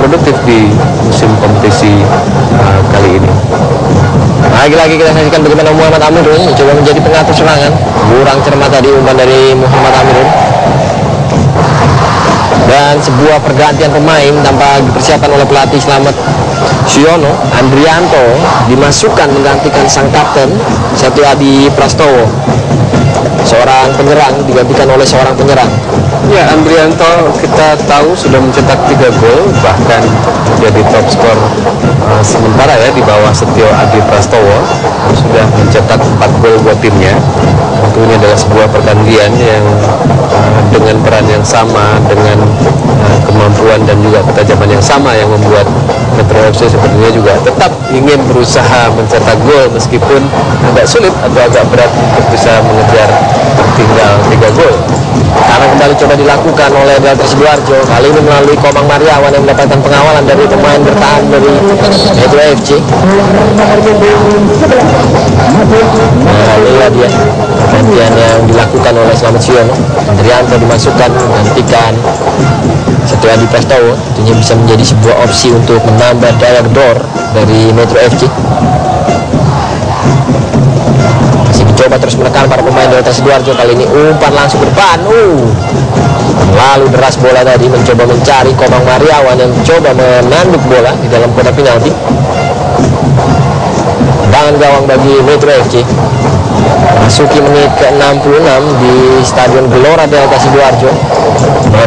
produktif di musim kompetisi kali ini. Lagi-lagi kita saksikan bagaimana Muhammad Amirun mencoba menjadi pengatur serangan. Kurang cermat tadi umpan dari Muhammad Amirun. Dan sebuah pergantian pemain tanpa dipersiapkan oleh pelatih Slamet Siono. Andrianto dimasukkan menggantikan sang kapten Setu Adi Prastowo. Seorang penyerang digantikan oleh seorang penyerang. Ya, Andrianto kita tahu sudah mencetak 3 gol, bahkan menjadi top skor sementara ya di bawah Setio Adi Prastowo. Sudah mencetak 4 gol buat timnya. Tentunya adalah sebuah pergantian yang dengan peran yang sama, dengan kemampuan dan juga ketajaman yang sama yang membuat Metro FC sepertinya juga tetap ingin berusaha mencetak gol meskipun agak sulit atau agak berat untuk bisa mengejar tinggal 3 gol. Karena kembali coba dilakukan oleh Delta Sidoarjo, kali ini melalui Komang Mariawan yang mendapatkan pengawalan dari pemain bertahan dari Metro FC. Nah, inilah dia pergantian yang dilakukan oleh Slamet Siono. Andrianto dimasukkan menggantikan Setu Adi Prastowo. Tentunya bisa menjadi sebuah opsi untuk menambah daya gedor dari Metro FC. Coba terus menekan para pemain Delta Sidoarjo. Kali ini umpan langsung ke depan. Lalu deras bola tadi mencoba mencari Komang Mariawan yang mencoba menanduk bola di dalam kotak penalti. Tangan gawang bagi Metro FC. Masuki menit ke-66 di Stadion Gelora Delta Sidoarjo.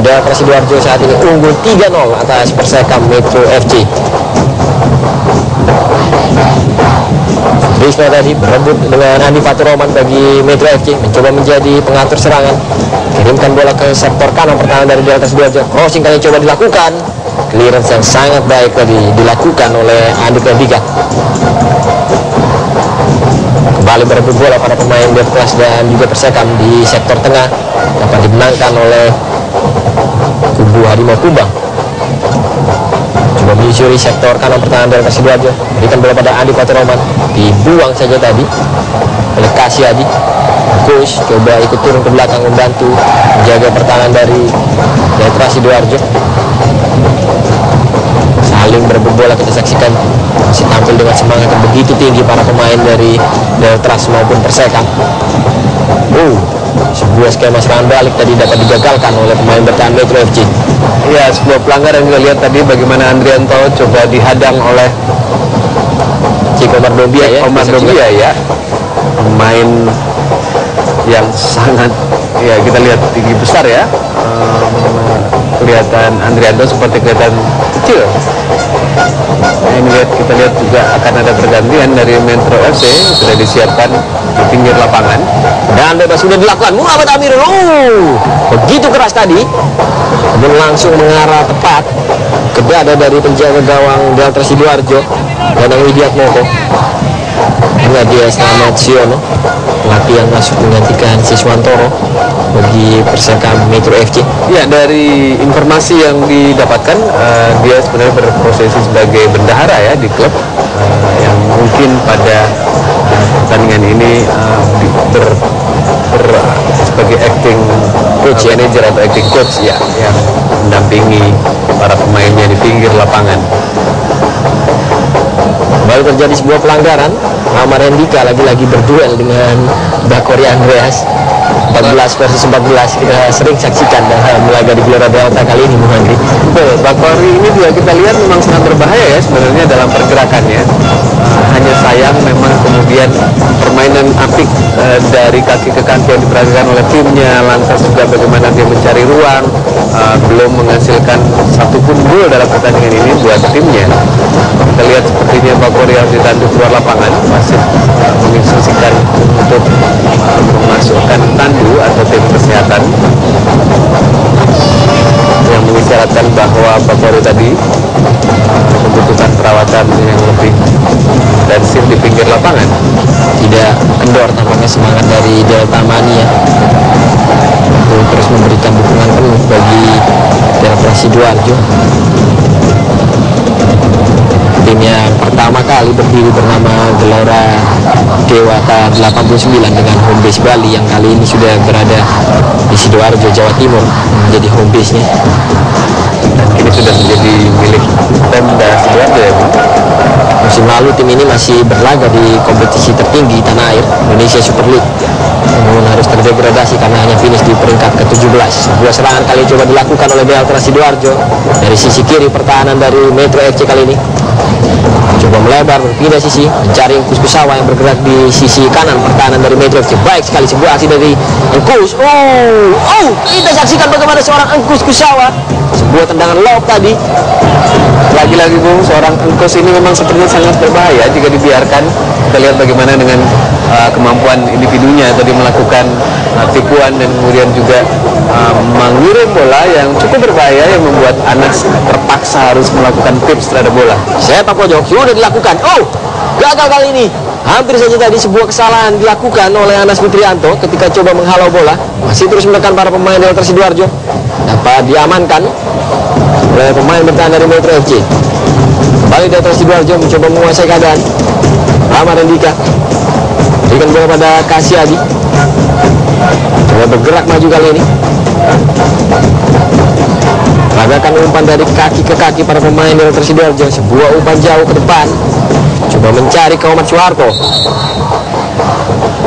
Delta Sidoarjo saat ini unggul 3-0 atas Persekam Metro FC. Rizno tadi berebut dengan Andi Faturoman bagi Metro FC, mencoba menjadi pengatur serangan. Kirimkan bola ke sektor kanan pertahanan dari Delta Sidoarjo. Crossing kali coba dilakukan. Clearance yang sangat baik tadi dilakukan oleh Andi Perdika. Kembali berebut bola para pemain Delta dan juga Persekam di sektor tengah, dapat dimenangkan oleh kubu Harimau Kumbang. Coba menyusuri sektor kanan pertahanan Delta Sidoarjo, berikan bola pada Andi Faturoman, dibuang saja tadi oleh Kasyadi. Coach coba ikut turun ke belakang membantu menjaga pertahanan dari Delta Sidoarjo. Saling berebut bola kita saksikan, masih tampil dengan semangat yang begitu tinggi para pemain dari Delta maupun Persekam. Sebuah skema serangan balik tadi dapat digagalkan oleh pemain bertahan Metro FC. Ya, sebuah pelanggaran kita lihat tadi bagaimana Andrianto coba dihadang oleh Omar Dobia ya. Omar Dobia ya, pemain yang sangat ya kita lihat tinggi besar ya. Kelihatan Andrianto seperti kelihatan kecil. Ini kita lihat juga akan ada pergantian dari Metro FC, sudah disiapkan di pinggir lapangan dan bebas sudah dilakukan Muhammad Amirun. Begitu keras tadi, namun langsung mengarah tepat ke dada dari penjaga gawang Delta Sidoarjo, Danang Widiatmoko. Ini dia Slamet Siono, pelatih yang masuk menggantikan Siswantoro bagi Persekam Metro FC. Ya, dari informasi yang didapatkan, dia sebenarnya berprofesi sebagai bendahara ya di klub, yang mungkin pada pertandingan ini sebagai acting coach, manager atau acting coach ya, yang mendampingi para pemainnya di pinggir lapangan. Baru terjadi sebuah pelanggaran. Muhammad Rendika lagi-lagi berduel dengan Bakori Andreas. 14 versus 14 kita sering saksikan dalam laga di Gelora Delta kali ini, Muhammad. Betul, Bakori ini juga kita lihat memang sangat berbahaya ya sebenarnya dalam pergerakannya. Hanya sayang memang kemudian permainan apik dari kaki ke kaki yang diperhatikan oleh timnya, lantas juga bagaimana dia mencari ruang, belum menghasilkan satupun gol dalam pertandingan ini buat timnya. Kita lihat sepertinya Bakori harus ditanduk keluar lapangan, masih menginstruksikan untuk memasukkan tandu atau tim kesehatan yang mengisyaratkan bahwa Bakori tadi membutuhkan perawatan yang lebih intensif di pinggir lapangan. Tidak kendor tampaknya semangat dari Delta Mania untuk terus memberikan dukungan penuh bagi Delta Sidoarjo. Tim yang pertama kali berdiri bernama Gelora Dewata 89 dengan home base Bali, yang kali ini sudah berada di Sidoarjo, Jawa Timur, menjadi home base-nya. Dan kini sudah menjadi milik saja ya, Bu. Musim lalu tim ini masih berlaga di kompetisi tertinggi tanah air, Indonesia Super League. Namun harus terdegradasi karena hanya finish di peringkat ke-17. Sebuah serangan kali coba dilakukan oleh Delta Sidoarjo dari sisi kiri pertahanan dari Metro FC kali ini. Coba melebar berpindah sisi, mencari Engkus Kusawa yang bergerak di sisi kanan pertahanan dari Metro FC. Baik sekali sebuah aksi dari Engkus. Kita saksikan bagaimana seorang Engkus Kusawa, sebuah tendangan lob tadi. Lagi-lagi Bung, seorang Engkus ini memang sepertinya sangat berbahaya jika dibiarkan. Kita lihat bagaimana dengan kemampuan individunya tadi melakukan tipuan dan kemudian juga mengirim bola yang cukup berbahaya yang membuat Anas terpaksa harus melakukan tips terhadap bola. Sepak pojok sudah dilakukan. Gagal kali ini. Hampir saja tadi sebuah kesalahan dilakukan oleh Anas Fitrianto ketika coba menghalau bola. Masih terus menekan para pemain Delta Sidoarjo. Dapat diamankan oleh pemain bertahan dari Metro FC. Kembali Delta Sidoarjo mencoba menguasai keadaan. Rahmat Andika berikan bola pada Kasiadi. Coba bergerak maju kali ini. Lakukan umpan dari kaki ke kaki para pemain Delta Sidoarjo. Sebuah umpan jauh ke depan. Coba mencari ke Muhammad Suharto.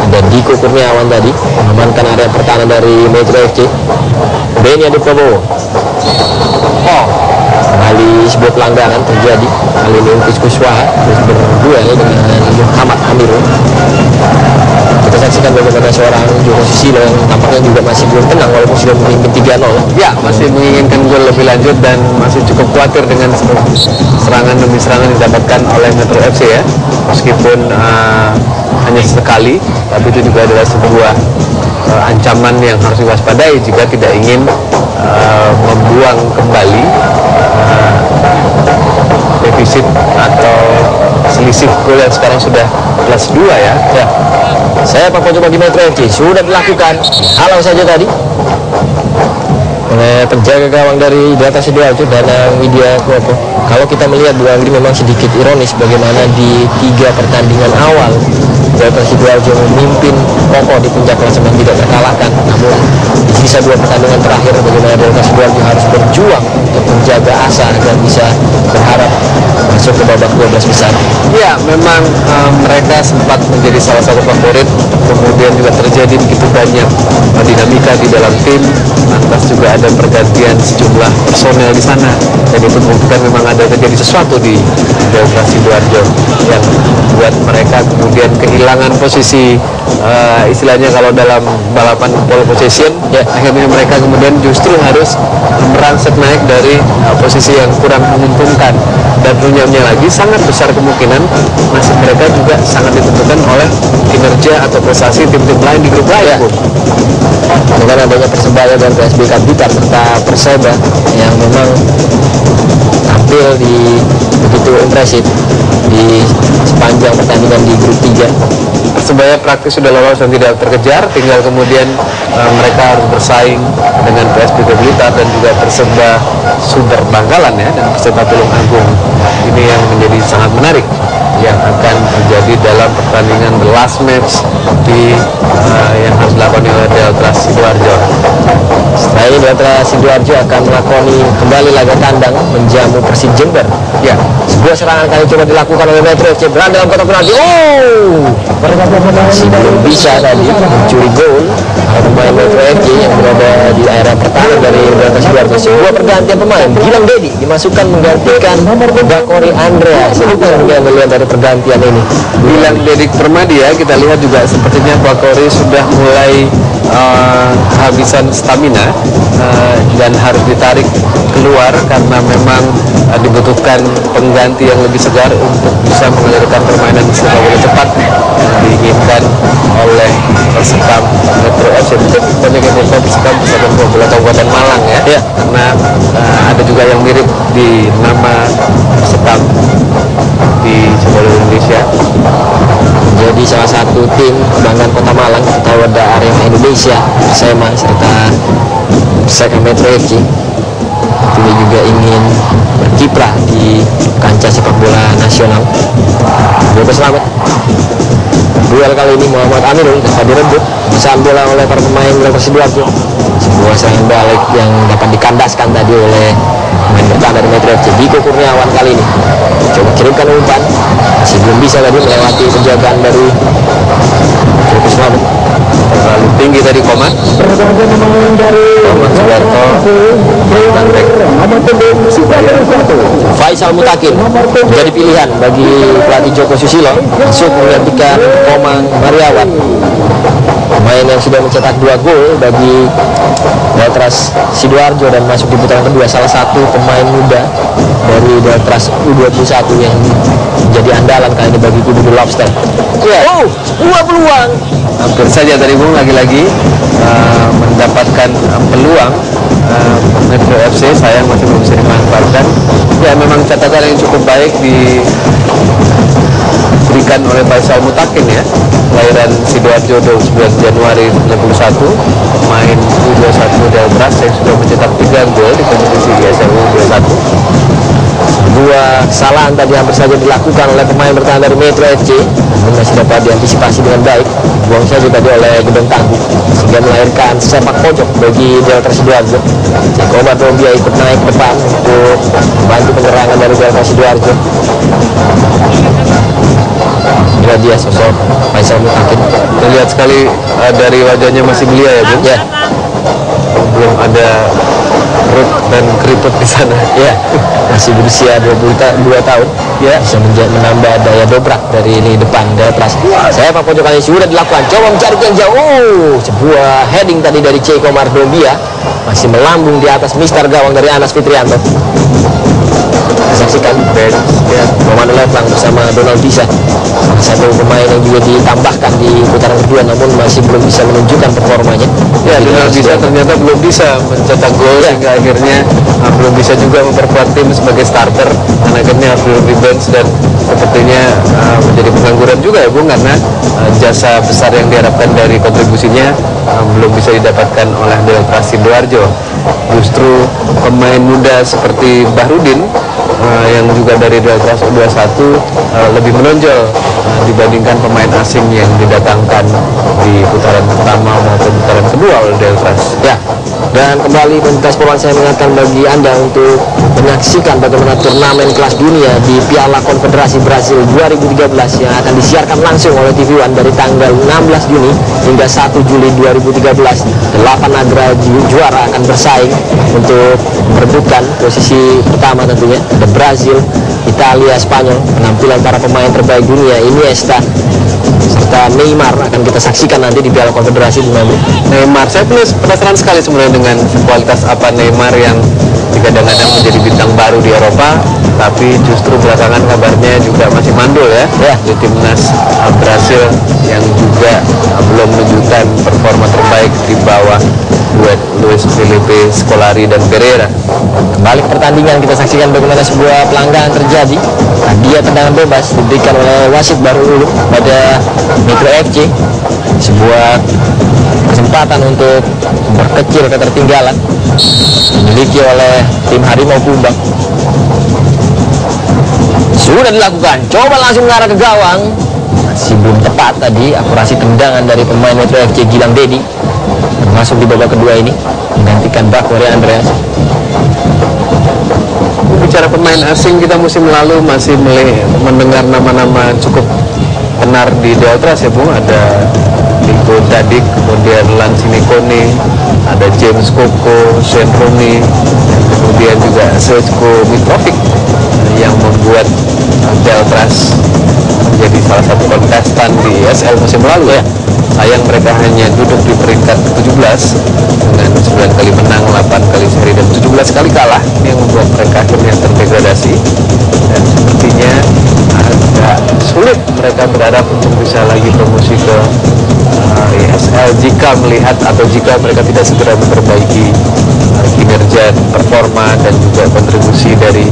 Dan Diko Kurniawan tadi mengamankan area pertahanan dari Metro FC. Beni Adiprabowo. Kembali sebuah pelanggaran terjadi. Kali ini Engkus Kusawa berduel dengan Muhammad Amirul. Kita saksikan bagaimana seorang Joko Susilo yang tampaknya juga masih belum tenang walaupun sudah memimpin 3-0. Ya, masih menginginkan gol lebih lanjut dan masih cukup khawatir dengan serangan demi serangan yang didapatkan oleh Metro FC ya. Meskipun hanya sekali, tapi itu juga adalah sebuah ancaman yang harus diwaspadai jika tidak ingin membuang kembali defisit atau selisih gol yang sekarang sudah +2 ya. Saya coba di Metro FC sudah dilakukan. Halau saja tadi oleh penjaga gawang dari Delta Sidoarjo dan Widya Kuopo. Kalau kita melihat Bu Anggi memang sedikit ironis bagaimana di 3 pertandingan awal Delta Sidoarjo memimpin kokoh di puncak klasemen tidak terkalahkan. Namun di sisa 2 pertandingan terakhir bagaimana Delta Sidoarjo harus berjuang untuk menjaga asa agar bisa berharap masuk ke babak 12 besar. Ya, memang mereka sempat menjadi salah satu favorit. Kemudian juga terjadi begitu banyak dinamika di dalam tim. Lantas juga ada pergantian sejumlah personel di sana. Dan itu menunjukkan memang ada terjadi sesuatu di Delta Sidoarjo yang membuat mereka kemudian kehilangan posisi, istilahnya kalau dalam balapan pole position, akhirnya mereka kemudian justru harus merangsek naik dari posisi yang kurang menguntungkan. Dan runyamnya lagi sangat besar kemungkinan nasib mereka juga sangat ditentukan oleh kinerja atau prestasi tim-tim lain di grup lain. Dengan adanya Persebaya dan PSBK Blitar serta Perseba yang memang tampil di begitu impresif di sepanjang pertandingan di grup 3. Persebaya praktis sudah lolos dan tidak terkejar, tinggal kemudian mereka harus bersaing dengan PSBK Blitar dan juga Perseba Sumber Bangkalan ya, dan Perseba Tulung Agung. Ini yang menjadi sangat menarik yang akan terjadi dalam pertandingan the last match di yang harus dilakukan oleh Delta Sidoarjo. Setelah ini Delta Sidoarjo akan melakoni kembali laga kandang menjamu Persib Jember. Ya, sebuah serangan kali coba dilakukan oleh Metro FC berada dalam kotak penalti. Masih belum bisa tadi mencuri gol para pemain Metro FC yang berada di area pertahanan dari Delta Sidoarjo. Sebuah pergantian pemain, Gilang Dedi dimasukkan menggantikan Bakori Andrea. Siapa yang melihat dari pergantian ini? Gilang Dedi Permadi ya, kita lihat juga sepertinya Bakori sudah mulai kehabisan stamina dan harus ditarik keluar karena memang dibutuhkan pengganti yang lebih segar untuk bisa mengalirkan permainan sepak bola cepat yang diinginkan oleh Persekam Metro FC. Mungkin banyak yang tahu Persekam Persatuan Sepak Bola Kabupaten Malang ya, karena ada juga yang mirip di nama Persekam di sepak bola Indonesia. Jadi salah satu tim kebanggaan Kota Malang, kita tahu ada Arema Indonesia, Persema serta Perseka Metro FC. Ini juga ingin berkiprah di kancah sepak bola nasional. Juga selamat. Duel kali ini Muhammad Amirul dapat direbut, bisa bola oleh para pemain Delta Sidoarjo. Sebuah serangan balik yang dapat dikandaskan tadi oleh Main bertahan dari Metro FC, Diko Kurniawan kali ini coba kirimkan umpan, masih belum bisa tadi melewati penjagaan dari Filipus Lamu. Terlalu tinggi tadi Koman Sudarto dan back Faisal Mutakin menjadi pilihan bagi pelatih Joko Susilo masuk menggantikan Komang Mariawan, pemain yang sudah mencetak 2 gol bagi Deltras Sidoarjo dan masuk di putaran kedua, salah satu pemain muda dari Deltras U21 yang menjadi andalan kali ini bagi kubu The Lobster. Wow, 2 peluang. Hampir saja tadi Bung lagi-lagi mendapatkan peluang Metro FC, sayang masih belum bisa dimanfaatkan. Ya memang catatan yang cukup baik diberikan oleh Faisal Mutakin ya, kelahiran Sidoarjo 19 Januari 61, pemain U21 Deltras yang sudah mencetak 3 gol di kompetisi ISL U21. Dua kesalahan tadi hampir saja dilakukan oleh pemain bertahan dari Metro FC, namun masih dapat diantisipasi dengan baik. Buang saja tadi oleh Gedong Tangguh sehingga melahirkan sepak pojok bagi Deltras Sidoarjo. Ceko Matobia ikut naik ke depan untuk membantu penyerangan dari Deltras Sidoarjo. Inilah dia sosok Faisal Mutakin. Terlihat sekali dari wajahnya masih belia ya Bung. Ya, belum ada perut dan keriput di sana. ya, masih berusia 22 tahun. Ya, bisa menambah daya dobrak dari lini depan Deltras. Sepak pojok kali sudah dilakukan, coba mencari yang jauh. Sebuah heading tadi dari Ceko Mardobia masih melambung di atas mister gawang dari Anas Fitrianto. Saksikan Ben ya, Roman Levlang bersama Donald Bisa, satu pemain yang juga ditambahkan di putaran kedua namun masih belum bisa menunjukkan performanya. Ya, Donald Bisa ternyata belum bisa mencetak gol ya, sehingga akhirnya belum bisa juga memperkuat tim sebagai starter, dan akhirnya harus duduk di bench dan sepertinya menjadi pengangguran juga ya Bung, karena jasa besar yang diharapkan dari kontribusinya belum bisa didapatkan oleh Deltras Sidoarjo. Justru pemain muda seperti Bahrudin yang juga dari Deltras U21 lebih menonjol dibandingkan pemain asing yang didatangkan di putaran pertama maupun putaran kedua oleh Deltras. Ya, dan kembali pemirsa Sporwan, saya mengingatkan bagi Anda untuk menyaksikan bagaimana turnamen kelas dunia di Piala Konfederasi Brasil 2013 yang akan disiarkan langsung oleh TV One dari tanggal 16 Juni hingga 1 Juli 2013. 8 negara juara akan bersaing untuk merebutkan posisi pertama tentunya. Ada Brazil, Italia, Spanyol. Penampilan para pemain terbaik dunia Iniesta serta Neymar akan kita saksikan nanti di Piala Konfederasi di Madrid. Neymar, saya penasaran sekali sebenarnya dengan kualitas apa Neymar yang kadang-kadang menjadi bintang baru di Eropa, tapi justru belakangan kabarnya juga masih mandul ya, di timnas Brasil yang juga belum menunjukkan performa terbaik di bawah duet Luis Felipe Scolari dan Pereira. Kembali ke pertandingan, kita saksikan bagaimana sebuah pelanggaran terjadi. Hadiah tendangan bebas diberikan oleh wasit baru dulu pada Metro FC. Sebuah kesempatan untuk memperkecil ketertinggalan dimiliki oleh tim Harimau Kumbang. Sudah dilakukan, coba langsung mengarah ke gawang, masih belum tepat tadi akurasi tendangan dari pemain Metro FC Gilang Dedi. Masuk di babak kedua ini menggantikan Bakwari Andreas. Bicara pemain asing, kita musim lalu masih mendengar nama-nama cukup benar di Deltras ya Bung. Ada Nico Dadik, kemudian Lancini Kone, ada James Koko, Shane Rooney, kemudian juga Sejko Mitrovic yang membuat Deltras menjadi salah satu kontestan di SL musim lalu ya. Sayang mereka hanya duduk di peringkat ke-17 dengan 9 kali menang, 8 kali seri dan 17 kali kalah. Ini yang membuat mereka akhirnya terdegradasi dan sepertinya agak sulit mereka berharap untuk bisa lagi promosi ke ESL jika melihat atau jika mereka tidak segera memperbaiki kinerja, performa dan juga kontribusi dari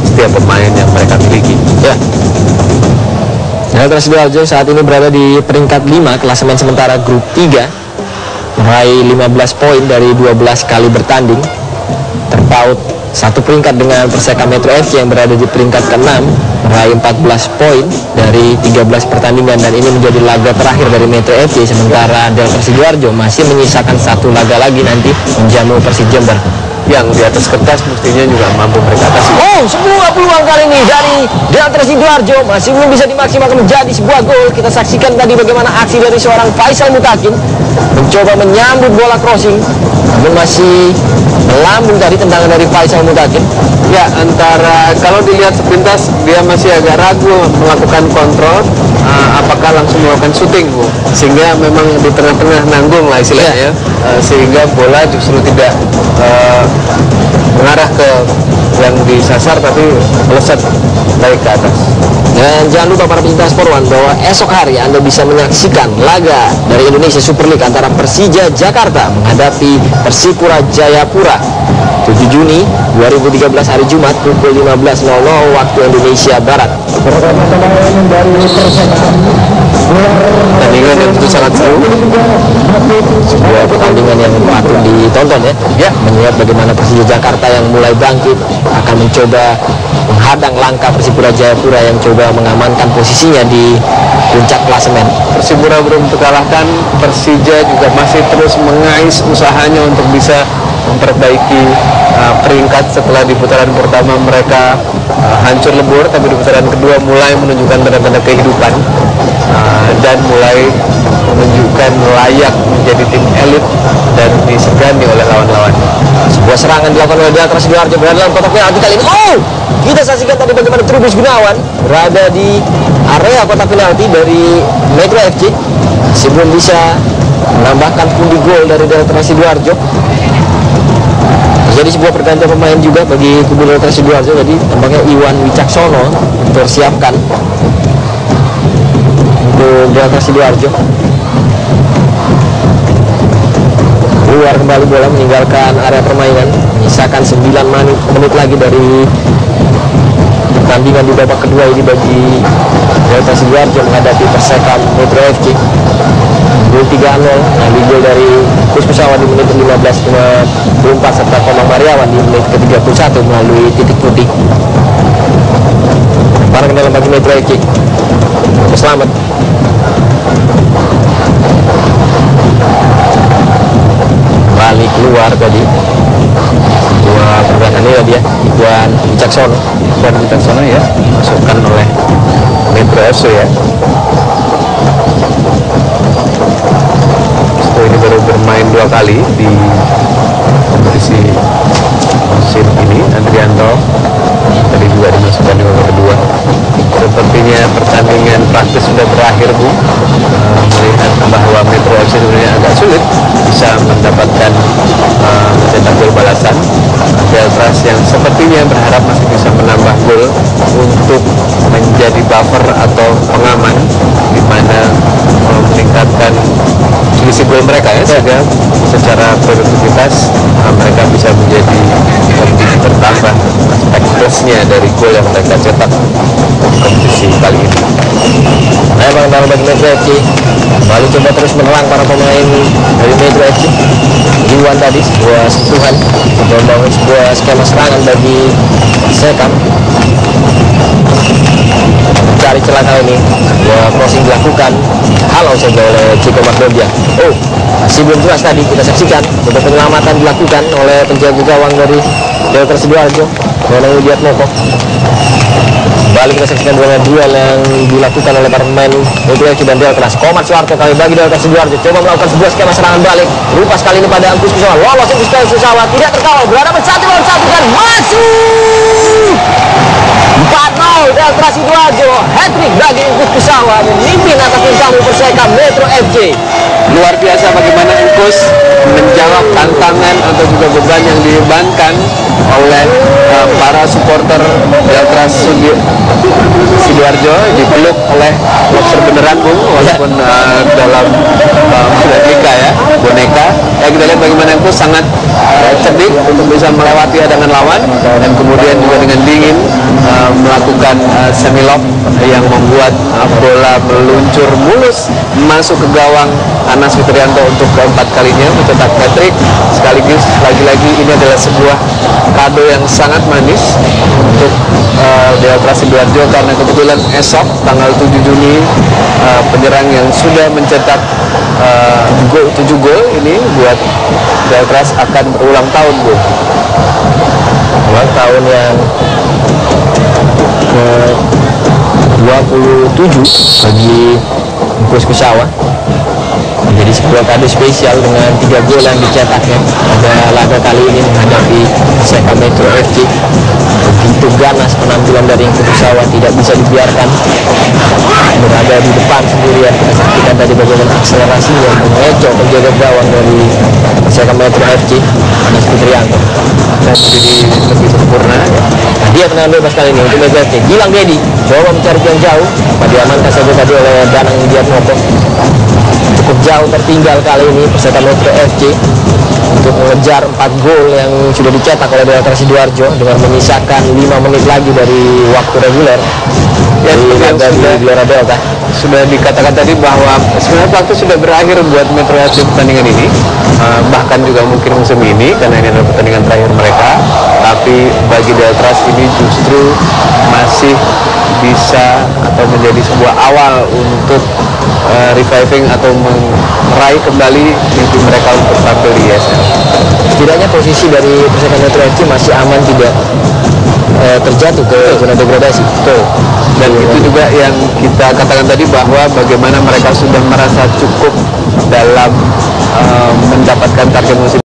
setiap pemain yang mereka miliki. Ya. Deltras Sidoarjo saat ini berada di peringkat 5 klasemen sementara grup 3, meraih 15 poin dari 12 kali bertanding, terpaut satu peringkat dengan Perseka Metro FC yang berada di peringkat ke-6, meraih 14 poin dari 13 pertandingan, dan ini menjadi laga terakhir dari Metro FC. Sementara Deltras Sidoarjo masih menyisakan satu laga lagi nanti menjamu Persib Jember. yang di atas kertas mestinya juga mampu mereka atasi. Oh, sebuah peluang kali ini dari Delta Sidoarjo masih belum bisa dimaksimalkan menjadi sebuah gol. Kita saksikan tadi bagaimana aksi dari seorang Faisal Mutakin mencoba menyambut bola crossing, namun masih melambung tadi tendangan dari Faisal Mutakin. Ya, antara kalau dilihat sepintas dia masih agak ragu melakukan kontrol, apakah langsung melakukan syuting, Bu, sehingga memang di tengah-tengah nanggung lah istilahnya, sehingga bola justru tidak mengarah ke yang disasar tapi melesat baik ke atas. Dan jangan lupa para pecinta Sport One bahwa esok hari Anda bisa menyaksikan laga dari Indonesia Super League antara Persija Jakarta menghadapi Persipura Jayapura 7 Juni 2013 hari Jumat pukul 15.00 waktu Indonesia Barat. Pertandingan yang tentu sangat seru, Sebuah pertandingan yang patut ditonton ya. Melihat bagaimana Persija Jakarta yang mulai bangkit akan mencoba menghadang langkah Persipura Jayapura yang coba mengamankan posisinya di puncak klasemen. Persipura belum terkalahkan, Persija juga masih terus mengais usahanya untuk bisa memperbaiki peringkat setelah di putaran pertama mereka hancur lebur, tapi di putaran kedua mulai menunjukkan tanda-tanda kehidupan dan mulai menunjukkan layak menjadi tim elit dan disegani oleh lawan-lawan. Sebuah serangan dilakukan oleh Delta Sidoarjo berada dalam kotak penalti kali ini. Oh, kita saksikan tadi bagaimana Trubus Gunawan berada di area kotak penalti dari Metro FC, sebelum bisa menambahkan pundi gol dari Delta Sidoarjo. Jadi sebuah pergantian pemain juga bagi kubu Delta Sidoarjo. Jadi tampaknya Iwan Wicaksono dipersiapkan untuk Delta Sidoarjo. Keluar kembali bola meninggalkan area permainan, menyisakan 9 menit lagi dari pertandingan di babak kedua ini bagi Delta Sidoarjo menghadapi Persekam Metro FC. Gol 3-0 yang digol dari Kus Pesawat di menit 15.54 serta Komang Mariawan di menit ke-31 melalui titik putih. Para dalam bagi Metro FC. Selamat. Kembali keluar tadi. Dua pergerakan ini dia Iwan Wicaksono ya, masukkan oleh Metro FC ya. Ini baru bermain 2 kali di kompetisi musim ini. Andrianto tadi juga dimasukkan di babak kedua. Sepertinya pertandingan praktis sudah berakhir, Bu. Melihat bahwa Metro FC sebenarnya agak sulit bisa mendapatkan mencetak gol balasan. Deltras yang sepertinya berharap masih bisa menambah gol untuk menjadi buffer atau pengaman, di mana meningkatkan selisih gol mereka ya, sehingga secara produktivitas mereka bisa menjadi lebih bertambah aspek plusnya dari gol yang mereka cetak kompetisi kali ini. Memang dalam bagi Metro FC lalu coba terus menerang para pemain dari Metro FC. Iwan tadi sebuah sentuhan membangun sebuah skema serangan bagi Sekam. Mencari celah kali ini, sebuah crossing dilakukan halau saja oleh Chico Magdodia. Oh, masih belum jelas tadi kita saksikan untuk penyelamatan dilakukan oleh penjaga gawang dari Delta Sidoarjo, Neneng Widiatmoko. Balik kita saksikan duel yang dilakukan oleh para pemain Metro FC dan Delta. Komar Suharto kali bagi Delta Sidoarjo coba melakukan sebuah skema serangan balik. Rupa sekali ini pada Angkus Pesawat. Lolos Angkus Pesawat, tidak terkawal, berhadapan 1 lawan 1 dan masuk. 4-0 Delta Sidoarjo, hat-trick bagi Angkus Pesawat memimpin atas tim tamu Persekam Metro FC. Luar biasa bagaimana Angkus menjawab tantangan atau juga beban yang dibebankan oleh para supporter Delta Sidoarjo, dipeluk oleh lobster beneran, Bung, walaupun dalam replika ya, boneka. Kita lihat bagaimana Angkus sangat cerdik untuk bisa melewati hadangan lawan dan kemudian juga dengan dingin melakukan semi lob yang membuat bola meluncur mulus masuk ke gawang Anas Fitrianto untuk keempat kalinya mencetak hat-trick. Sekaligus lagi-lagi ini adalah sebuah kado yang sangat manis untuk Delta Sidoarjo, karena kebetulan esok tanggal 7 Juni penyerang yang sudah mencetak 7 gol ini buat Deltras akan berulang tahun, Bu. Ulang tahun yang ke 27 bagi Bungkus Kusawa. Jadi sebuah kado spesial dengan 3 gol yang dicetaknya pada laga kali ini menghadapi Perseka Metro FC. Begitu ganas penampilan dari Kusawa, tidak bisa dibiarkan berada di depan sendirian. Kita saksikan tadi bagaimana akselerasinya mengecoh penjaga gawang dari Perseka Metro FC, Anas Fitrianto, Dan jadi lebih sempurna. Nah, dia tendangan bebas kali ini untuk Megawati. Gilang Dedi coba mencari yang jauh, diamankan saja tadi oleh Danang Widiatmoko. Cukup jauh tertinggal kali ini Perseka Metro FC untuk mengejar 4 gol yang sudah dicetak oleh Delta Sidoarjo dengan menyisakan 5 menit lagi dari waktu reguler. Ya, Dari Gelora Delta sudah dikatakan tadi bahwa sebenarnya waktu sudah berakhir buat Metro FC pertandingan ini, bahkan juga mungkin musim ini karena ini adalah pertandingan terakhir mereka. Tapi bagi Deltras ini justru masih bisa atau menjadi sebuah awal untuk reviving atau meraih kembali mimpi mereka untuk tampil di ISL. Setidaknya posisi dari Perseka Metro FC masih aman, tidak terjatuh ke zona degradasi. Betul. Dan itu juga yang kita katakan tadi, bahwa bagaimana mereka sudah merasa cukup dalam mendapatkan target musim